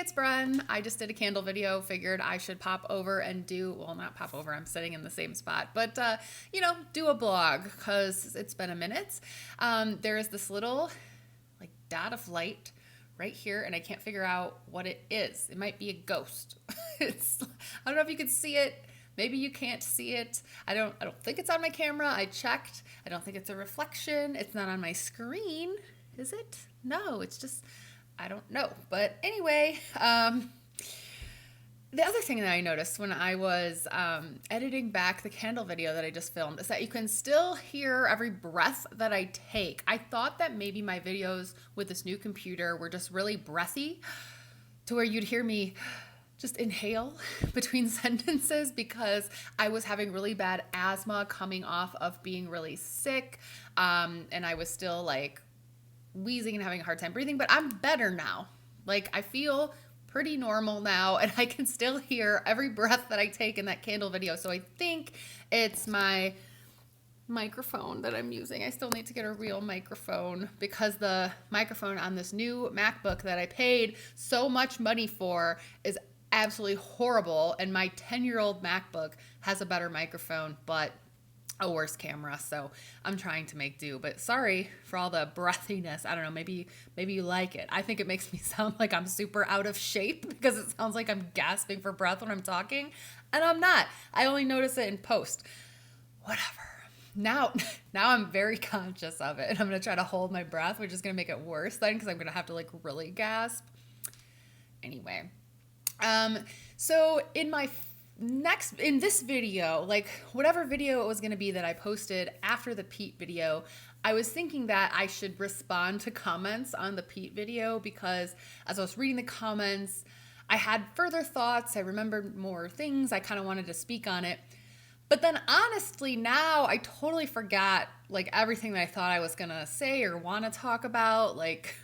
it's Bren. I just did a candle video, figured I should pop over and not pop over, I'm sitting in the same spot, but, do a blog because it's been a minute. There is this little like dot of light right here, and I can't figure out what it is. It might be a ghost. I don't know if you can see it. Maybe you can't see it. I don't think it's on my camera. I checked. I don't think it's a reflection. It's not on my screen. Is it? No, it's just, I don't know. But anyway, the other thing that I noticed when I was editing back the candle video that I just filmed is that you can still hear every breath that I take. I thought that maybe my videos with this new computer were just really breathy to where you'd hear me just inhale between sentences because I was having really bad asthma coming off of being really sick. And I was still like wheezing and having a hard time breathing, but I'm better now. Like I feel pretty normal now and I can still hear every breath that I take in that candle video. So I think it's my microphone that I'm using. I still need to get a real microphone because the microphone on this new MacBook that I paid so much money for is absolutely horrible, and my 10-year-old MacBook has a better microphone but a worse camera, so I'm trying to make do. But sorry for all the breathiness. I don't know, maybe you like it. I think it makes me sound like I'm super out of shape because it sounds like I'm gasping for breath when I'm talking, and I'm not. I only notice it in post. Whatever. Now I'm very conscious of it, and I'm going to try to hold my breath, which is going to make it worse then because I'm going to have to like really gasp. Anyway, so in this video, like whatever video it was going to be that I posted after the Pete video, I was thinking that I should respond to comments on the Pete video because as I was reading the comments, I had further thoughts. I remembered more things. I kind of wanted to speak on it. But then honestly, now I totally forgot like everything that I thought I was going to say or want to talk about. Like,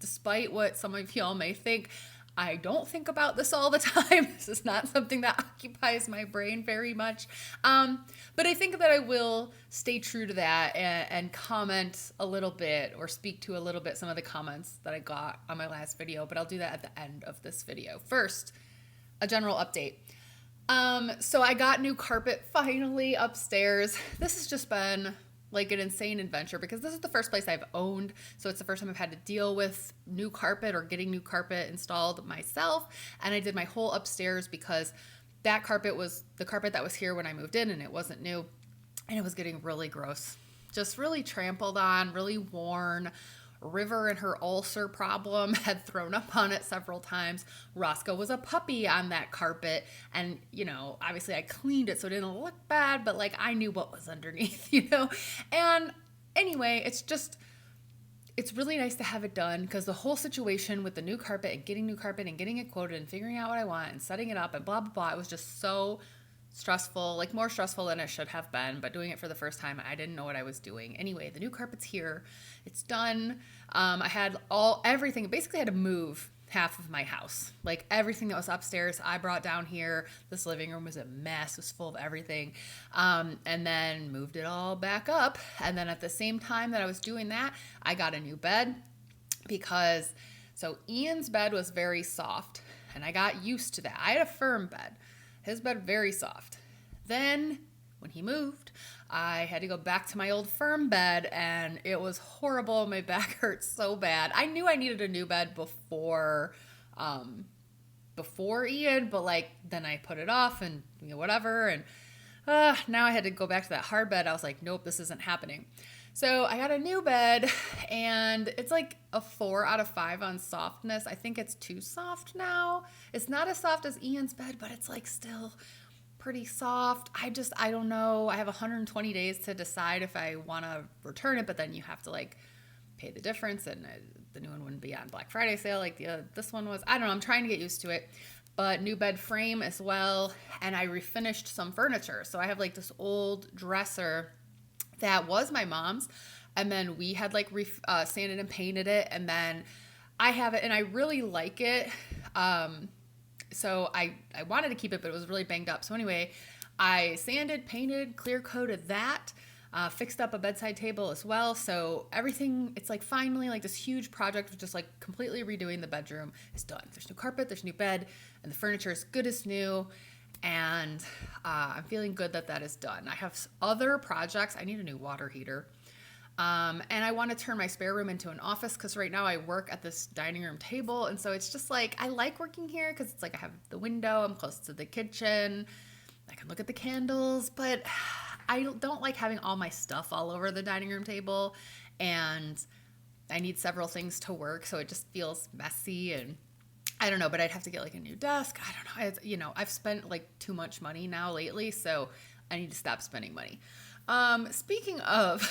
despite what some of y'all may think, I don't think about this all the time. This is not something that occupies my brain very much. But I think that I will stay true to that and comment a little bit or speak to a little bit some of the comments that I got on my last video. But I'll do that at the end of this video. First, a general update. So I got new carpet finally upstairs. This has just been like an insane adventure because this is the first place I've owned. So it's the first time I've had to deal with new carpet or getting new carpet installed myself. And I did my whole upstairs because that carpet was the carpet that was here when I moved in and it wasn't new. And it was getting really gross, just really trampled on, really worn. River and her ulcer problem had thrown up on it several times. Roscoe was a puppy on that carpet. And, obviously I cleaned it so it didn't look bad, but like I knew what was underneath, And anyway, it's really nice to have it done because the whole situation with the new carpet and getting new carpet and getting it quoted and figuring out what I want and setting it up and blah, blah, blah. It was just so stressful, like more stressful than it should have been, but doing it for the first time, I didn't know what I was doing. Anyway, the new carpet's here. It's done. I had everything. Basically, I had to move half of my house. Like everything that was upstairs, I brought down here. This living room was a mess. It was full of everything. And then moved it all back up. And then at the same time that I was doing that, I got a new bed so Ian's bed was very soft and I got used to that. I had a firm bed. His bed very soft. Then when he moved, I had to go back to my old firm bed and it was horrible. My back hurt so bad. I knew I needed a new bed before Ian, but like then I put it off and whatever. And now I had to go back to that hard bed. I was like, nope, this isn't happening. So I got a new bed and it's like a 4 out of 5 on softness. I think it's too soft now. It's not as soft as Ian's bed, but it's like still pretty soft. I don't know. I have 120 days to decide if I want to return it, but then you have to like pay the difference and the new one wouldn't be on Black Friday sale like this one was. I don't know. I'm trying to get used to it. But new bed frame as well. And I refinished some furniture. So I have like this old dresser that was my mom's, and then we had like sanded and painted it, and then I have it and I really like it. So I wanted to keep it, but it was really banged up. So anyway, I sanded, painted, clear coated that. Fixed up a bedside table as well. So everything, it's like finally like this huge project of just like completely redoing the bedroom is done. There's new carpet, there's new bed, and the furniture is good as new. And I'm feeling good that that is done. I have other projects. I need a new water heater. And I want to turn my spare room into an office because right now I work at this dining room table. And so it's just like, I like working here because it's like I have the window, I'm close to the kitchen, I can look at the candles, but I don't like having all my stuff all over the dining room table. And I need several things to work, so it just feels messy and I don't know, but I'd have to get like a new desk. I don't know. I've spent like too much money now lately, so I need to stop spending money. Speaking of,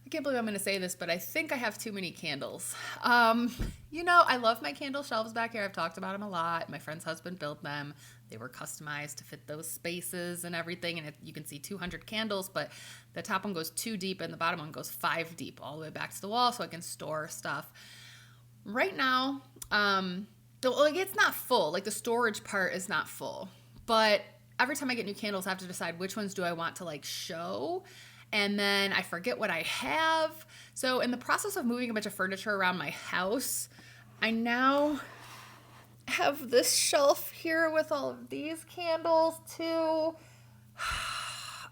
I can't believe I'm going to say this, but I think I have too many candles. I love my candle shelves back here. I've talked about them a lot. My friend's husband built them. They were customized to fit those spaces and everything. And you can see 200 candles, but the top one goes 2 deep and the bottom one goes 5 deep all the way back to the wall so I can store stuff. Right now, it's not full. Like the storage part is not full. But every time I get new candles, I have to decide which ones do I want to like show. And then I forget what I have. So in the process of moving a bunch of furniture around my house, I now have this shelf here with all of these candles too.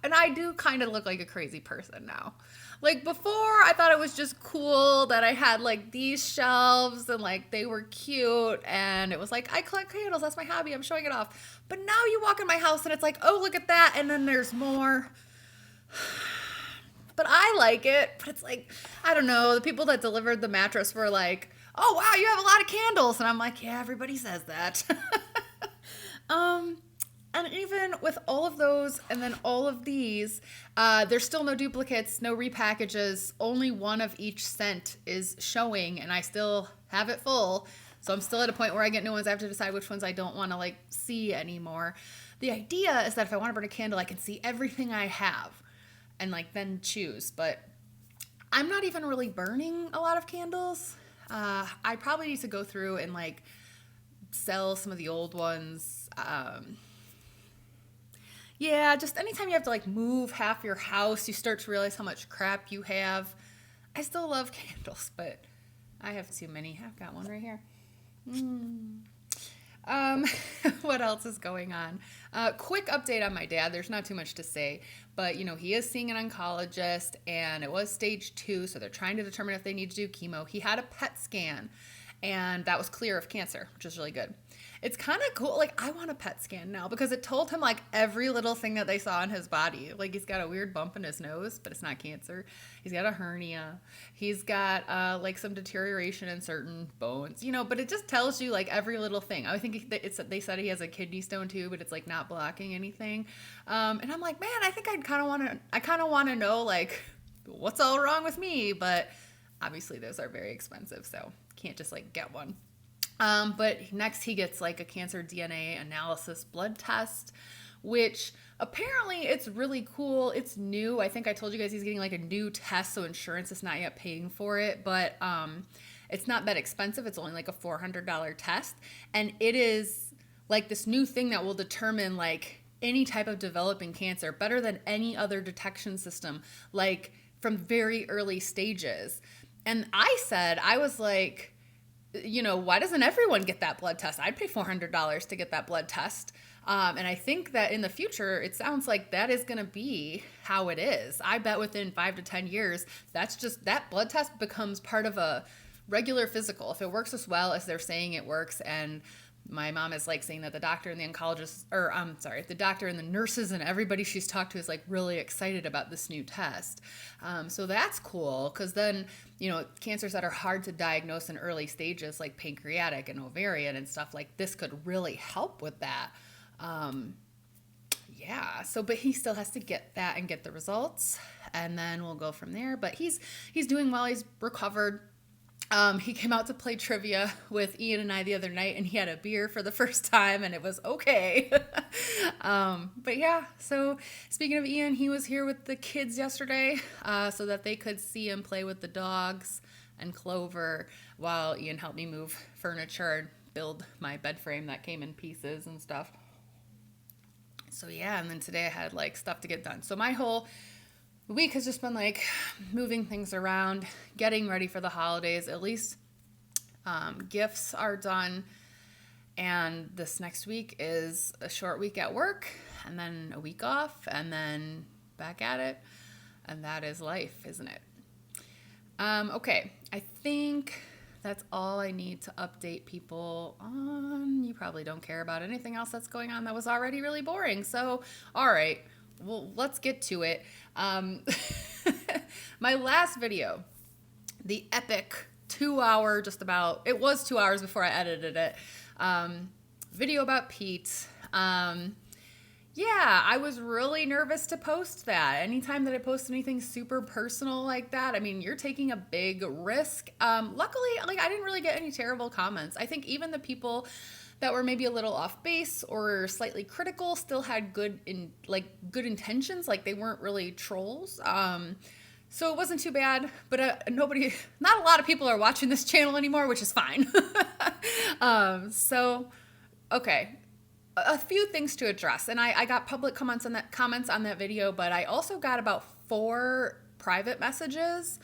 And I do kind of look like a crazy person now. Like before, I thought it was just cool that I had like these shelves and like they were cute and it was like, I collect candles, that's my hobby, I'm showing it off. But now you walk in my house and it's like, oh, look at that, and then there's more. But I like it, but it's like, I don't know, the people that delivered the mattress were like, oh wow, you have a lot of candles. And I'm like, yeah, everybody says that. And even with all of those and then all of these, there's still no duplicates, no repackages. Only one of each scent is showing and I still have it full. So I'm still at a point where I get new ones. I have to decide which ones I don't want to like see anymore. The idea is that if I want to burn a candle, I can see everything I have and like then choose. But I'm not even really burning a lot of candles. I probably need to go through and like sell some of the old ones. Yeah, just anytime you have to like move half your house, you start to realize how much crap you have. I still love candles, but I have too many. I've got one right here. What else is going on? Quick update on my dad. There's not too much to say, but he is seeing an oncologist and it was stage 2. So they're trying to determine if they need to do chemo. He had a PET scan and that was clear of cancer, which is really good. It's kind of cool. Like I want a PET scan now because it told him like every little thing that they saw in his body. Like he's got a weird bump in his nose, but it's not cancer. He's got a hernia. He's got like some deterioration in certain bones, but it just tells you like every little thing. I think they said he has a kidney stone too, but it's like not blocking anything. And I'm like, man, I think I kind of want to know like what's all wrong with me, but obviously those are very expensive. So can't just like get one. But next he gets like a cancer DNA analysis blood test, which apparently it's really cool. It's new. I think I told you guys he's getting like a new test, so insurance is not yet paying for it, but it's not that expensive. It's only like a $400 test, and it is like this new thing that will determine like any type of developing cancer better than any other detection system, like from very early stages. And I was like, why doesn't everyone get that blood test? I'd pay $400 to get that blood test. And I think that in the future, it sounds like that is going to be how it is. I bet within 5 to 10 years, that blood test becomes part of a regular physical. If it works as well as they're saying it works, and my mom is like saying that the doctor and the oncologist, the doctor and the nurses and everybody she's talked to is like really excited about this new test. So that's cool because then, cancers that are hard to diagnose in early stages like pancreatic and ovarian and stuff like this could really help with that. But he still has to get that and get the results and then we'll go from there. But he's doing well. He's recovered. He came out to play trivia with Ian and I the other night and he had a beer for the first time and it was okay. But yeah, so speaking of Ian, he was here with the kids yesterday so that they could see him play with the dogs and Clover while Ian helped me move furniture and build my bed frame that came in pieces and stuff. So yeah, and then today I had like stuff to get done. So my whole the week has just been like moving things around, getting ready for the holidays. At least gifts are done. And this next week is a short week at work, and then a week off, and then back at it. And that is life, isn't it? Okay, I think that's all I need to update people on. You probably don't care about anything else that's going on that was already really boring. So, all right, well, let's get to it. My last video, the epic 2-hour, it was 2 hours before I edited it, video about Pete. Yeah, I was really nervous to post that. Anytime that I post anything super personal like that, I mean, you're taking a big risk. Luckily, I didn't really get any terrible comments. I think even the people that were maybe a little off base or slightly critical still had good intentions. Like, they weren't really trolls. So it wasn't too bad, but not a lot of people are watching this channel anymore, which is fine. Okay. A few things to address, and I got public comments on that video, but I also got about 4 private messages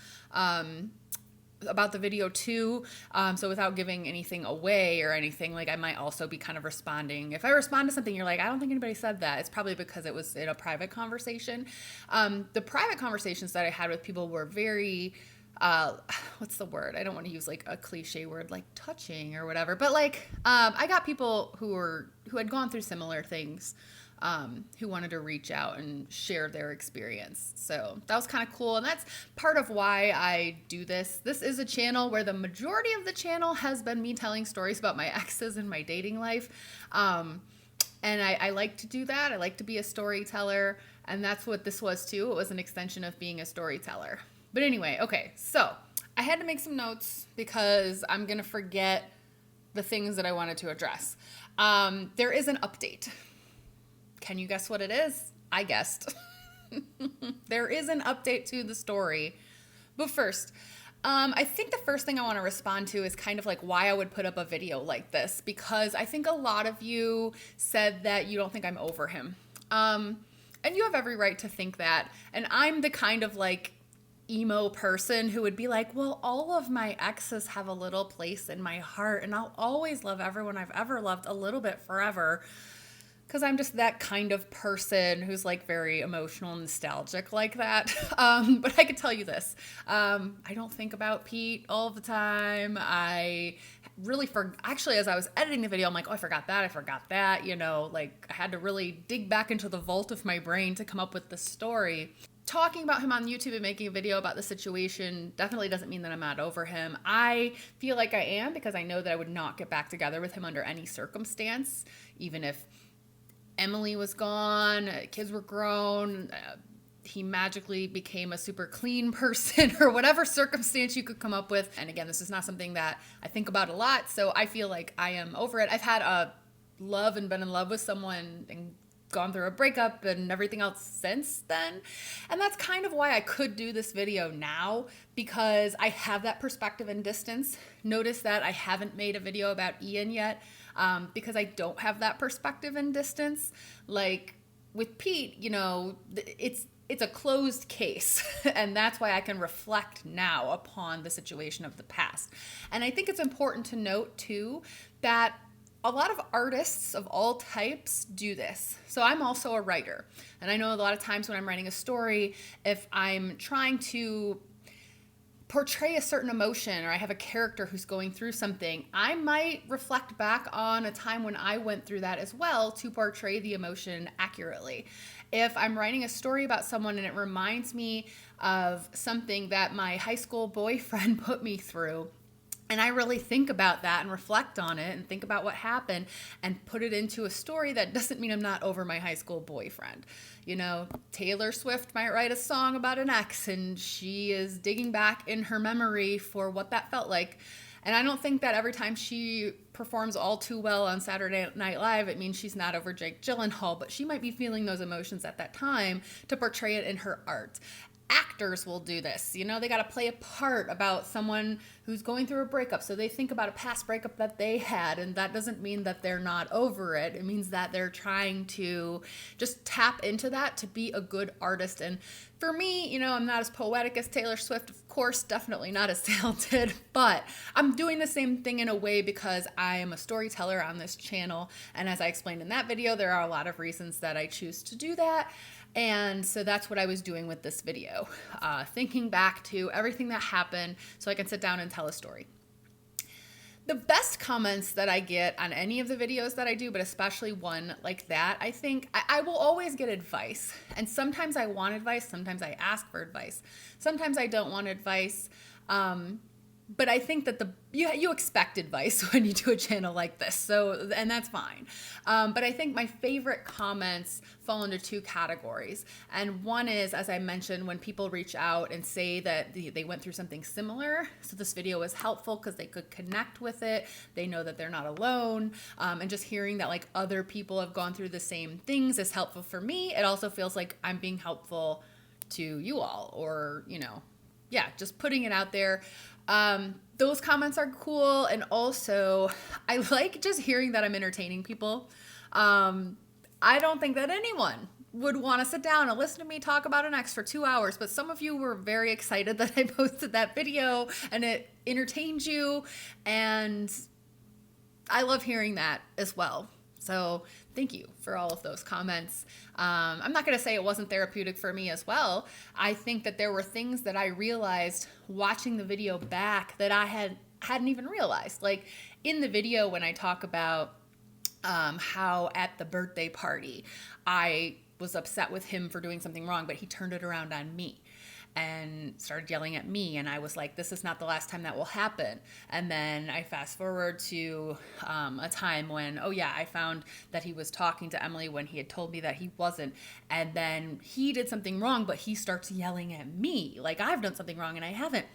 about the video too. So without giving anything away or anything, I might also be kind of responding. If I respond to something, you're like, I don't think anybody said that, it's probably because it was in a private conversation. The private conversations that I had with people were very what's the word? I don't want to use a cliche word like touching or whatever, but I got people who had gone through similar things, who wanted to reach out and share their experience. So that was kind of cool. And that's part of why I do this. This is a channel where the majority of the channel has been me telling stories about my exes and my dating life. And I like to do that. I like to be a storyteller. And that's what this was too. It was an extension of being a storyteller. But anyway, okay, so I had to make some notes because I'm going to forget the things that I wanted to address. There is an update. Can you guess what it is? I guessed. There is an update to the story. But first, I think the first thing I want to respond to is kind of why I would put up a video like this, because I think a lot of you said that you don't think I'm over him. And you have every right to think that. And I'm the kind of emo person who would be like, well, all of my exes have a little place in my heart, and I'll always love everyone I've ever loved a little bit forever, because I'm just that kind of person who's very emotional and nostalgic like that. But I could tell you this, I don't think about Pete all the time. I really actually, as I was editing the video, I'm like, oh, I forgot that, I had to really dig back into the vault of my brain to come up with this story. Talking about him on YouTube and making a video about the situation definitely doesn't mean that I'm not over him. I feel like I am, because I know that I would not get back together with him under any circumstance, even if Emily was gone, kids were grown, he magically became a super clean person, or whatever circumstance you could come up with. And again, this is not something that I think about a lot, so I feel like I am over it. I've had been in love with someone and gone through a breakup and everything else since then. And that's kind of why I could do this video now, because I have that perspective and distance. Notice that I haven't made a video about Ian yet, because I don't have that perspective and distance. With Pete, it's a closed case, and that's why I can reflect now upon the situation of the past. And I think it's important to note too that a lot of artists of all types do this. So I'm also a writer, and I know a lot of times when I'm writing a story, if I'm trying to portray a certain emotion, or I have a character who's going through something, I might reflect back on a time when I went through that as well to portray the emotion accurately. If I'm writing a story about someone and it reminds me of something that my high school boyfriend put me through, and I really think about that and reflect on it and think about what happened and put it into a story, that doesn't mean I'm not over my high school boyfriend. Taylor Swift might write a song about an ex, and she is digging back in her memory for what that felt like. And I don't think that every time she performs all too well on Saturday Night Live, it means she's not over Jake Gyllenhaal, but she might be feeling those emotions at that time to portray it in her art. actors will do this. You know, they got to play a part about someone who's going through a breakup. So they think about a past breakup that they had, and that doesn't mean that they're not over it. It means that they're trying to just tap into that to be a good artist. And for me, you know, I'm not as poetic as Taylor Swift, of course, definitely not as talented, but I'm doing the same thing in a way because I am a storyteller on this channel. And as I explained in that video, there are a lot of reasons that I choose to do that. And so that's what I was doing with this video, thinking back to everything that happened so I can sit down and tell a story. The best comments that I get on any of the videos that I do, but especially one like that, I think I will always get advice. And sometimes I want advice, sometimes I ask for advice, sometimes I don't want advice. But I think that you expect advice when you do a channel like this, so, and that's fine. But I think my favorite comments fall into two categories. And one is, as I mentioned, when people reach out and say that they went through something similar. So this video was helpful because they could connect with it. They know that they're not alone. And just hearing that like other people have gone through the same things is helpful for me. It also feels like I'm being helpful to you all, or, you know, yeah, just putting it out there. Those comments are cool. And also I like just hearing that I'm entertaining people. I don't think that anyone would want to sit down and listen to me talk about an ex for 2 hours, but some of you were very excited that I posted that video and it entertained you. And I love hearing that as well. So thank you for all of those comments. I'm not going to say it wasn't therapeutic for me as well. I think that there were things that I realized watching the video back that I hadn't even realized. Like in the video when I talk about how at the birthday party I was upset with him for doing something wrong, but he turned it around on me and started yelling at me. And I was like, this is not the last time that will happen. And then I fast forward to a time when, oh yeah, I found that he was talking to Emily when he had told me that he wasn't. And then he did something wrong, but he starts yelling at me like I've done something wrong and I haven't.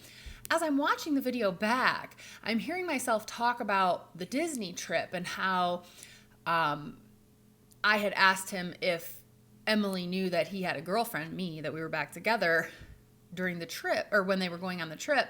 As I'm watching the video back, I'm hearing myself talk about the Disney trip and how I had asked him if Emily knew that he had a girlfriend, me, that we were back together during the trip, or when they were going on the trip.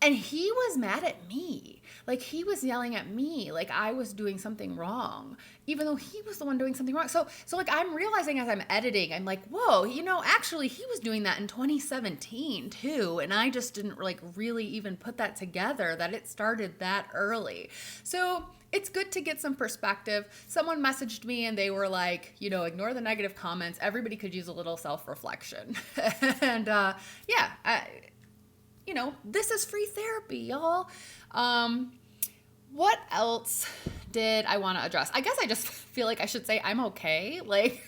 And he was mad at me. Like he was yelling at me like I was doing something wrong, even though he was the one doing something wrong. So like I'm realizing as I'm editing, I'm like, whoa, you know, actually he was doing that in 2017 too. And I just didn't like really even put that together that it started that early. So it's good to get some perspective. Someone messaged me and they were like, you know, ignore the negative comments. Everybody could use a little self-reflection. And yeah, you know, this is free therapy, y'all. What else did I want to address? I guess I just feel like I should say I'm okay. Like,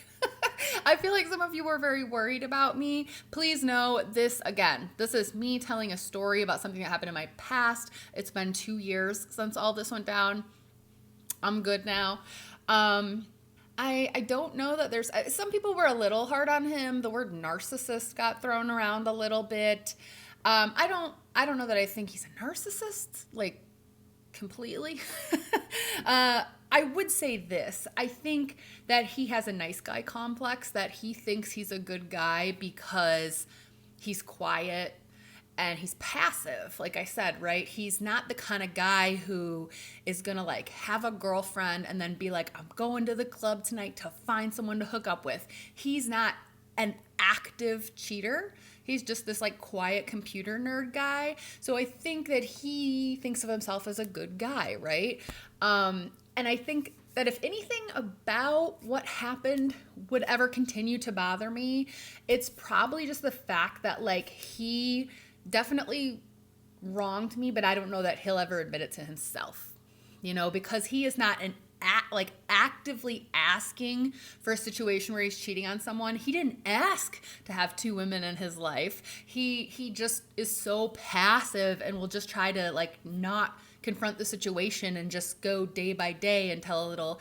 I feel like some of you were very worried about me. Please know this, again, this is me telling a story about something that happened in my past. It's been 2 years since all this went down. I'm good now. I don't know that there's, some people were a little hard on him. The word narcissist got thrown around a little bit. I don't know that I think he's a narcissist, like completely. I would say this. I think that he has a nice guy complex, that he thinks he's a good guy because he's quiet and he's passive. Like I said, right? He's not the kind of guy who is going to like have a girlfriend and then be like, I'm going to the club tonight to find someone to hook up with. He's not an active cheater. He's just this like quiet computer nerd guy. So I think that he thinks of himself as a good guy, right? And I think that if anything about what happened would ever continue to bother me, it's probably just the fact that like he definitely wronged me, but I don't know that he'll ever admit it to himself, you know, because he is not actively asking for a situation where he's cheating on someone. He didn't ask to have 2 women in his life. He just is so passive and will just try to like not confront the situation and just go day by day and tell a little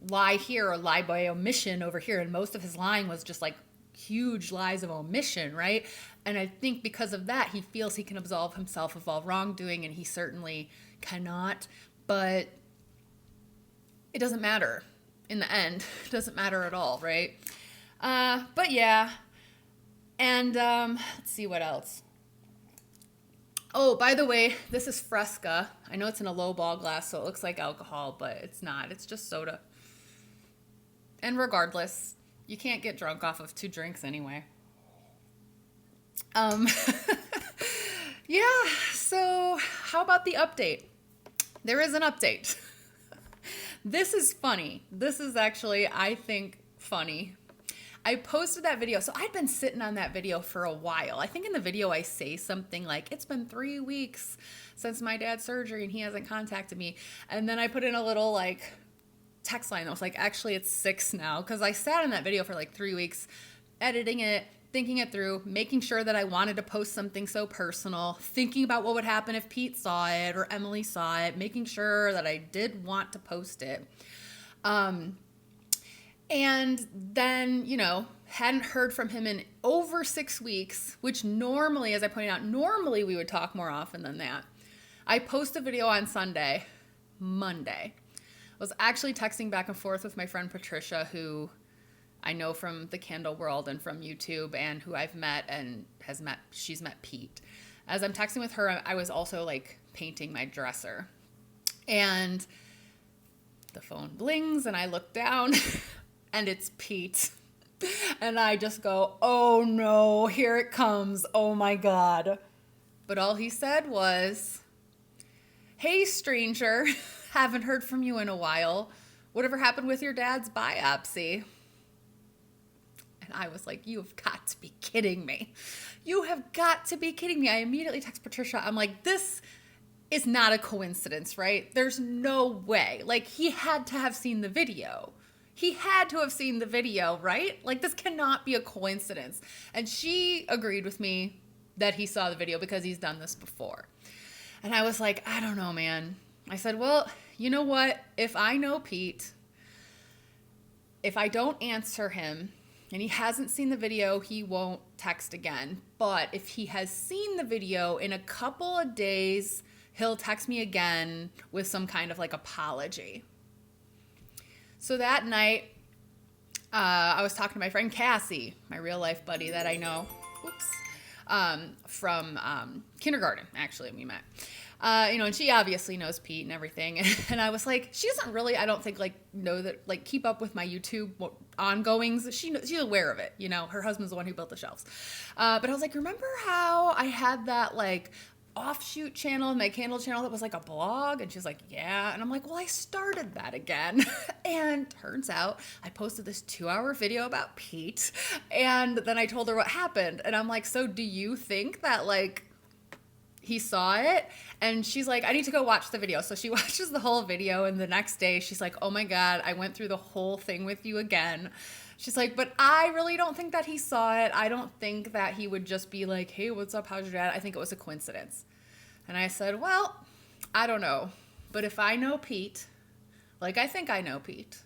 lie here or lie by omission over here. And most of his lying was just like huge lies of omission, right? And I think because of that, he feels he can absolve himself of all wrongdoing, and he certainly cannot. But it doesn't matter in the end. It doesn't matter at all, right? But yeah, And let's see what else. Oh, by the way, this is Fresca. I know it's in a low ball glass, so it looks like alcohol, but it's not. It's just soda. And regardless, you can't get drunk off of 2 drinks anyway. Yeah, so how about the update? There is an update. This is funny. This is actually, I think, funny. I posted that video. So I'd been sitting on that video for a while. I think in the video I say something like, it's been 3 weeks since my dad's surgery and he hasn't contacted me. And then I put in a little like text line that was like, actually it's 6 now. Because I sat in that video for like 3 weeks, editing it, thinking it through, making sure that I wanted to post something so personal, thinking about what would happen if Pete saw it or Emily saw it, making sure that I did want to post it. And then, you know, hadn't heard from him in over 6 weeks, which normally, as I pointed out, normally we would talk more often than that. I posted a video on Sunday. Monday. I was actually texting back and forth with my friend Patricia, who I know from the candle world and from YouTube, and who I've met and she's met Pete. As I'm texting with her, I was also like painting my dresser. And the phone blings and I look down and it's Pete. And I just go, oh no, here it comes. Oh my God. But all he said was, hey stranger, haven't heard from you in a while. Whatever happened with your dad's biopsy? And I was like, you have got to be kidding me. You have got to be kidding me. I immediately text Patricia. I'm like, this is not a coincidence, right? There's no way. Like, he had to have seen the video. He had to have seen the video, right? Like, this cannot be a coincidence. And she agreed with me that he saw the video because he's done this before. And I was like, I don't know, man. I said, well, you know what? If I know Pete, if I don't answer him and he hasn't seen the video, he won't text again. But if he has seen the video in a couple of days, he'll text me again with some kind of like apology. So that night, I was talking to my friend Cassie, my real life buddy that I know, from kindergarten, actually, we met. And she obviously knows Pete and everything. And I was like, she doesn't really, I don't think, like, know that, like, keep up with my YouTube ongoings. She's aware of it. You know, her husband's the one who built the shelves. But I was like, remember how I had that, like, offshoot channel, my candle channel that was like a blog? And she's like, yeah. And I'm like, well, I started that again. And turns out I posted this 2-hour video about Pete. And then I told her what happened. And I'm like, so do you think that, like, he saw it? And she's like, I need to go watch the video. So she watches the whole video, and the next day she's like, oh my God, I went through the whole thing with you again. She's like, but I really don't think that he saw it. I don't think that he would just be like, hey, what's up? How's your dad? I think it was a coincidence. And I said, well, I don't know. But if I know Pete, like I think I know Pete,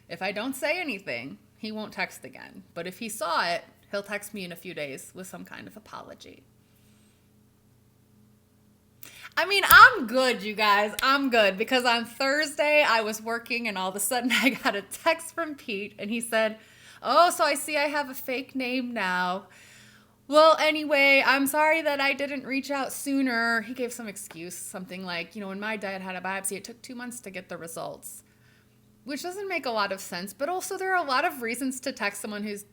if I don't say anything, he won't text again. But if he saw it, he'll text me in a few days with some kind of apology. I mean, I'm good, you guys. I'm good, because on Thursday I was working and all of a sudden I got a text from Pete and he said, oh, so I see I have a fake name now. Well, anyway, I'm sorry that I didn't reach out sooner. He gave some excuse, something like, when my dad had a biopsy, it took 2 months to get the results, which doesn't make a lot of sense. But also there are a lot of reasons to text someone whose,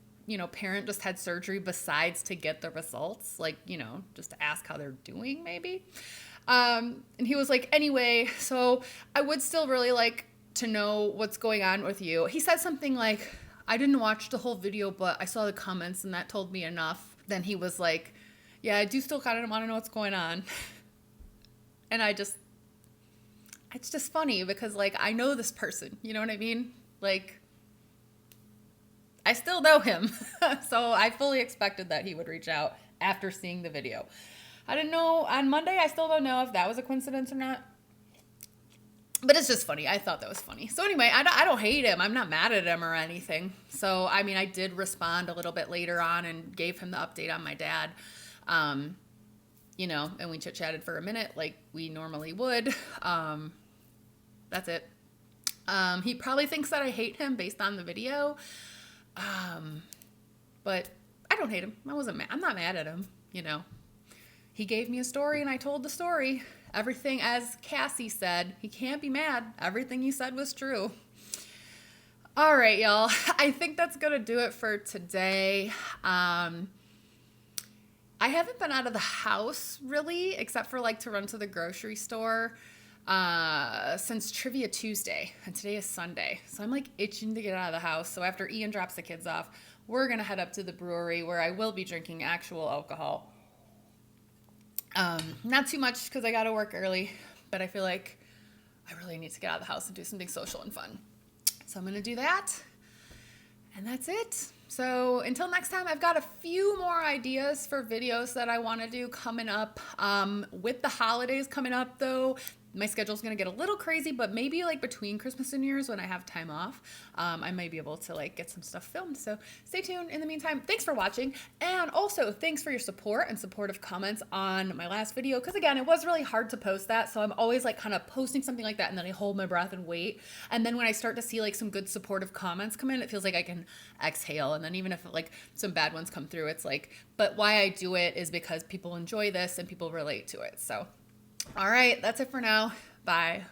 parent just had surgery besides to get the results, like, just to ask how they're doing maybe. And he was like, anyway, so I would still really like to know what's going on with you. He said something like, I didn't watch the whole video, but I saw the comments and that told me enough. Then he was like, yeah, I do still kind of want to know what's going on. And it's just funny because, like, I know this person, you know what I mean? Like, I still know him. So I fully expected that he would reach out after seeing the video. I didn't know on Monday. I still don't know if that was a coincidence or not. But it's just funny. I thought that was funny. So anyway, I don't hate him. I'm not mad at him or anything. So, I mean, I did respond a little bit later on and gave him the update on my dad. And we chit-chatted for a minute like we normally would. That's it. He probably thinks that I hate him based on the video. But I I don't hate him. I wasn't mad. I'm not mad at him, you know. He gave me a story and I told the story. Everything, as Cassie said, he can't be mad. Everything he said was true. All right, y'all. I think that's going to do it for today. I haven't been out of the house really, except for like to run to the grocery store since Trivia Tuesday, and today is Sunday. So I'm like itching to get out of the house. So after Ian drops the kids off, we're going to head up to the brewery where I will be drinking actual alcohol. Not too much because I got to work early, but I feel like I really need to get out of the house and do something social and fun. So I'm going to do that. And that's it. So until next time, I've got a few more ideas for videos that I want to do coming up. With the holidays coming up, though, my schedule's going to get a little crazy, but maybe like between Christmas and New Year's when I have time off, I might be able to like get some stuff filmed. So stay tuned. In the meantime, thanks for watching. And also thanks for your support and supportive comments on my last video. Cause again, it was really hard to post that. So I'm always like kind of posting something like that and then I hold my breath and wait. And then when I start to see like some good supportive comments come in, it feels like I can exhale. And then even if like some bad ones come through, it's like, but why I do it is because people enjoy this and people relate to it. So all right, that's it for now. Bye.